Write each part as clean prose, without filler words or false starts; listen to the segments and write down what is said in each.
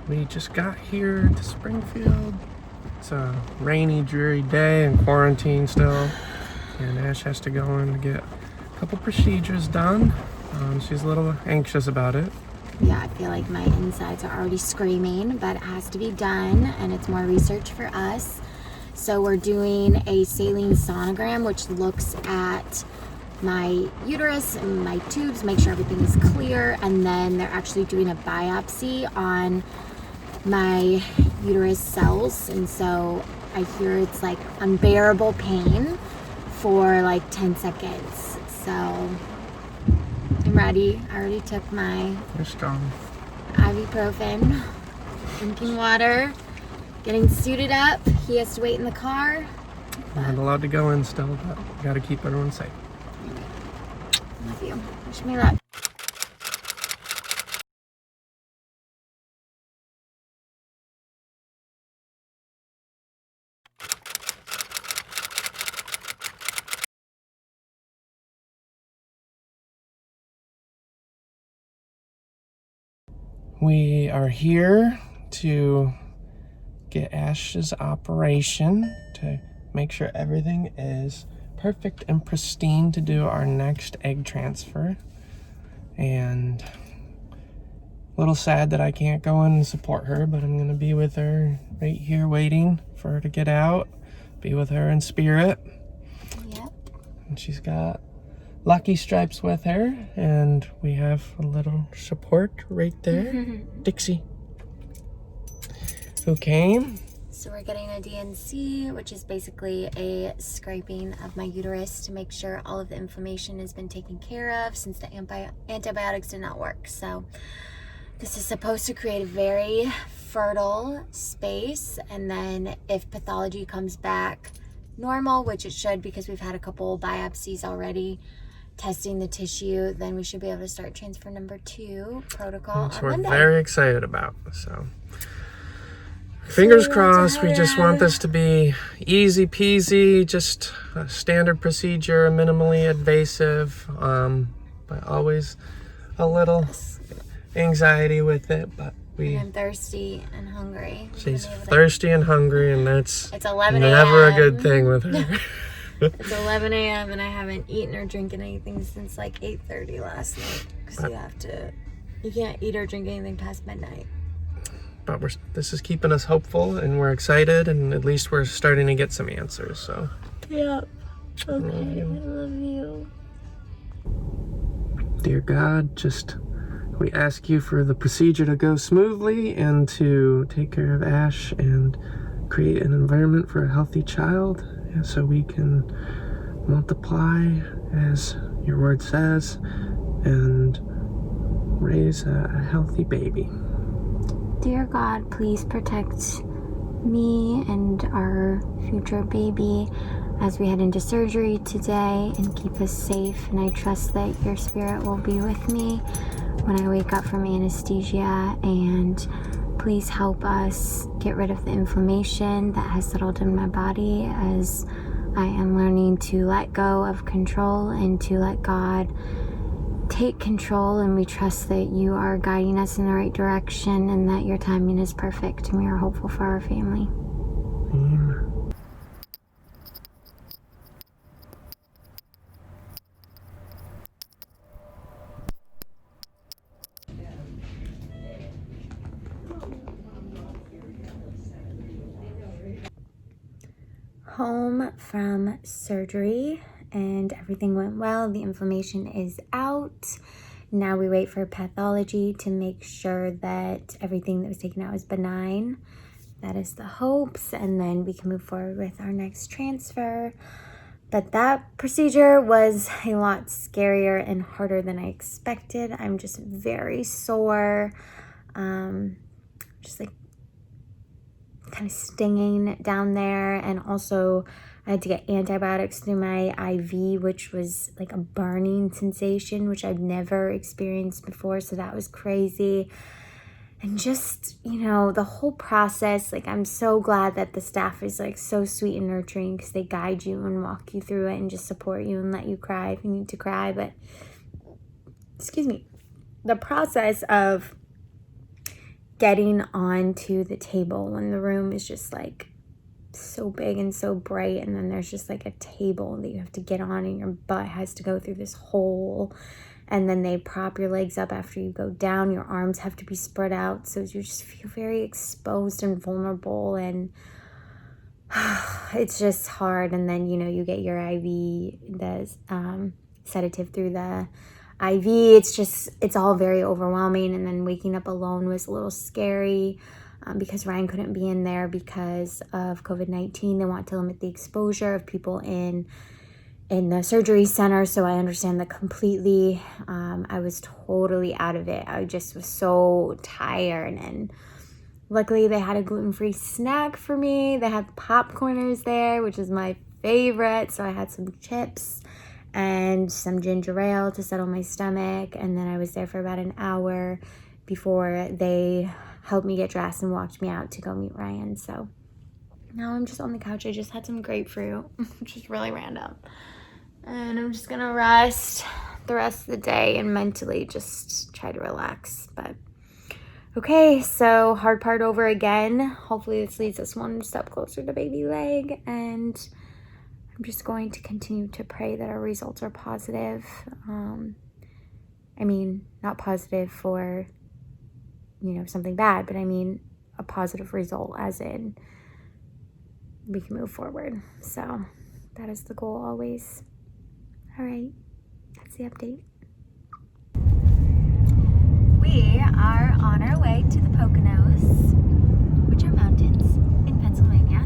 We just got here to Springfield. It's a rainy, dreary day in quarantine still. And Ash has to go in to get a couple procedures done. She's a little anxious about it. Yeah, I feel like my insides are already screaming, but it has to be done, and it's more research for us. So we're doing a saline sonogram, which looks at my uterus and my tubes, make sure everything is clear, and then they're actually doing a biopsy on my uterus cells, and so I hear it's like unbearable pain for like 10 seconds. So I'm ready. I already took my You're strong. ibuprofen, drinking water, getting suited up. He has to wait in the car. We're not allowed to go in still, but we gotta keep everyone safe. Love you. Wish me luck. We are here to get Ash's operation to make sure everything is perfect and pristine to do our next egg transfer. And a little sad that I can't go in and support her, but I'm gonna be with her right here waiting for her to get out, be with her in spirit. Yep. And she's got Lucky Stripes with her, and we have a little support right there. Dixie, who came. So we're getting a DNC, which is basically a scraping of my uterus to make sure all of the inflammation has been taken care of since the antibiotics did not work. So this is supposed to create a very fertile space, and then if pathology comes back normal, which it should because we've had a couple biopsies already testing the tissue, then we should be able to start transfer number 2 protocol Which on we're Monday. very excited about. So fingers crossed. We just want this to be easy peasy, just a standard procedure, minimally invasive, but always a little anxiety with it. But I'm thirsty and hungry. she's thirsty and hungry, and that's It's 11 never a a.m. good thing with her. It's 11 a.m. and I haven't eaten or drinking anything since like 8:30 last night. Because you can't eat or drink anything past midnight. But this is keeping us hopeful, and we're excited, and at least we're starting to get some answers. So yeah, okay, I love you. Dear God, we ask you for the procedure to go smoothly and to take care of Ash and create an environment for a healthy child, so we can multiply as your word says and raise a healthy baby. Dear God, please protect me and our future baby as we head into surgery today, and keep us safe. And I trust that your spirit will be with me when I wake up from anesthesia, and please help us get rid of the inflammation that has settled in my body as I am learning to let go of control and to let God take control. And we trust that you are guiding us in the right direction and that your timing is perfect, and we are hopeful for our family. Amen. Home from surgery, and everything went well. The inflammation is out. Now we wait for pathology to make sure that everything that was taken out is benign. That is the hopes, and then we can move forward with our next transfer. But that procedure was a lot scarier and harder than I expected. I'm just very sore, just like kind of stinging down there, and also I had to get antibiotics through my IV, which was like a burning sensation, which I'd never experienced before, so that was crazy. And just, the whole process, like, I'm so glad that the staff is like so sweet and nurturing, because they guide you and walk you through it and just support you and let you cry if you need to cry. But the process of getting onto the table when the room is just like so big and so bright, and then there's just like a table that you have to get on and your butt has to go through this hole, and then they prop your legs up after you go down. Your arms have to be spread out, so you just feel very exposed and vulnerable, and it's just hard. And then, you know, you get your IV, the sedative through the IV. It's all very overwhelming. And then waking up alone was a little scary because Ryan couldn't be in there because of COVID-19. They want to limit the exposure of people in the surgery center, so I understand that completely. I was totally out of it. I just was so tired, and luckily they had a gluten-free snack for me. They had popcorners there, which is my favorite, so I had some chips and some ginger ale to settle my stomach, and then I was there for about an hour before they helped me get dressed and walked me out to go meet Ryan. So now I'm just on the couch. I just had some grapefruit, which is really random. And I'm just gonna rest the rest of the day and mentally just try to relax. But okay, so hard part over again. Hopefully this leads us one step closer to baby Legg, and I'm just going to continue to pray that our results are positive. I mean, not positive for, you know, something bad, but I mean a positive result as in we can move forward. So that is the goal always. All right, that's the update. We are on our way to the Poconos, which are mountains in Pennsylvania.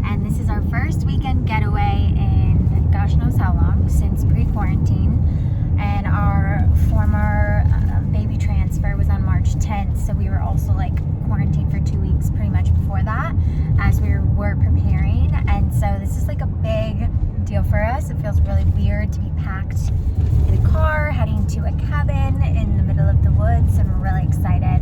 And this is our first weekend getaway in gosh knows how long, since pre-quarantine. And our former baby transfer was on March 10th. So we were also like quarantined for 2 weeks pretty much before that as we were preparing. And so this is like a big deal for us. It feels really weird to be packed in a car heading to a cabin in the middle of the woods, and we're really excited.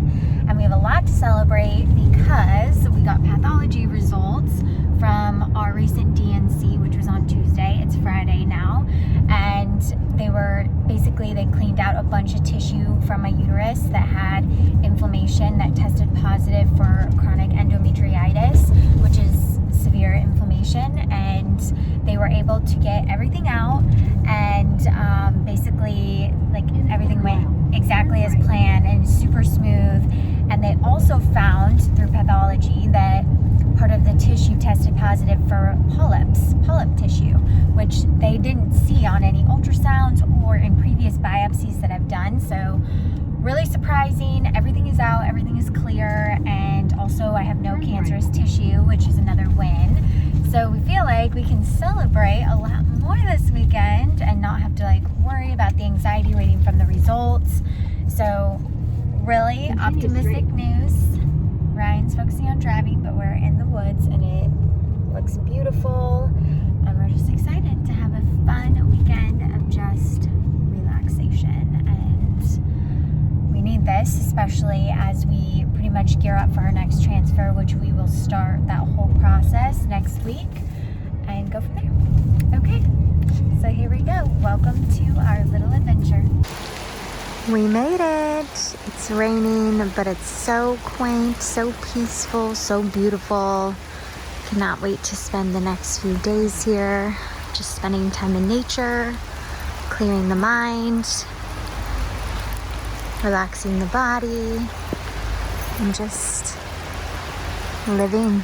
And we have a lot to celebrate because we got pathology results from our recent DNC, which was on Tuesday. It's Friday now, and they cleaned out a bunch of tissue from my uterus that had inflammation that tested positive for chronic endometriitis, which is severe inflammation, and they were able to get everything out, and basically like everything went exactly as planned and super smooth. And they also found through pathology that part of the tissue tested positive for polyp tissue, which they didn't see on any ultrasounds or in previous biopsies that I've done. So really surprising. Everything is out, everything is clear, and also I have no cancerous tissue, which is another win. So we feel like we can celebrate a lot more this weekend and not have to like worry about the anxiety waiting from the results. So really optimistic news. Ryan's focusing on driving, but we're in the woods and it looks beautiful, and we're just excited to have a fun weekend of just relaxation. And we need this, especially as we pretty much gear up for our next transfer, which we will start that whole process next week and go from there. Okay, so here we go. Welcome to our little adventure. We made it. It's raining, but it's so quaint, so peaceful, so beautiful. Cannot wait to spend the next few days here, just spending time in nature, clearing the mind, relaxing the body, and just living.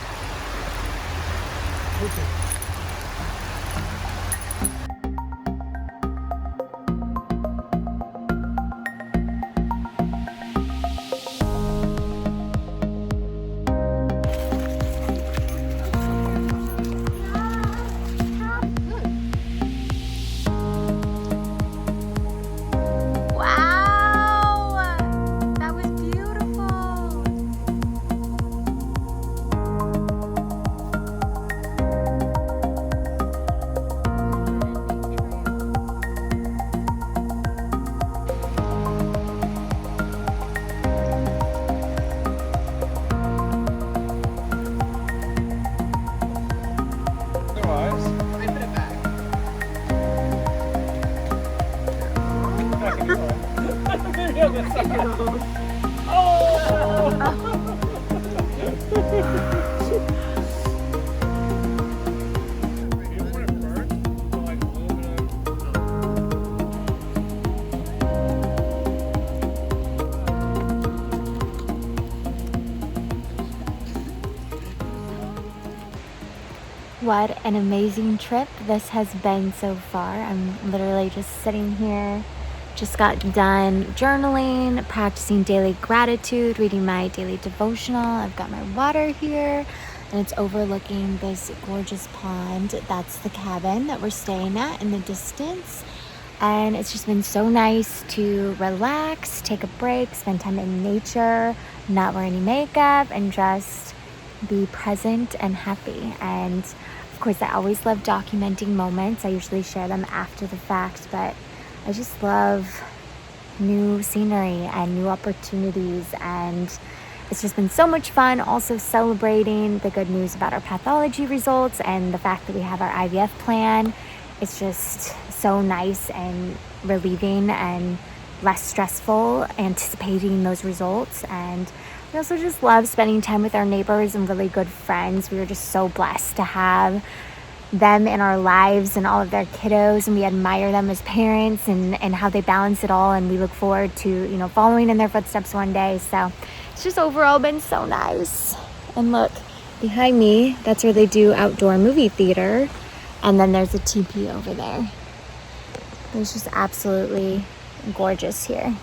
what an amazing trip this has been so far. I'm literally just sitting here, just got done journaling, practicing daily gratitude, reading my daily devotional. I've got my water here, and it's overlooking this gorgeous pond. That's the cabin that we're staying at in the distance. And it's just been so nice to relax, take a break, spend time in nature, not wear any makeup, and just be present and happy. And of course, I always love documenting moments. I usually share them after the fact, but I just love new scenery and new opportunities, and it's just been so much fun. Also celebrating the good news about our pathology results and the fact that we have our IVF plan. It's just so nice and relieving and less stressful anticipating those results. And we also just love spending time with our neighbors and really good friends. We were just so blessed to have them in our lives and all of their kiddos, and we admire them as parents and how they balance it all, and we look forward to, you know, following in their footsteps one day. So it's just overall been so nice. And look, behind me, that's where they do outdoor movie theater, and then there's a teepee over there. It's just absolutely gorgeous here.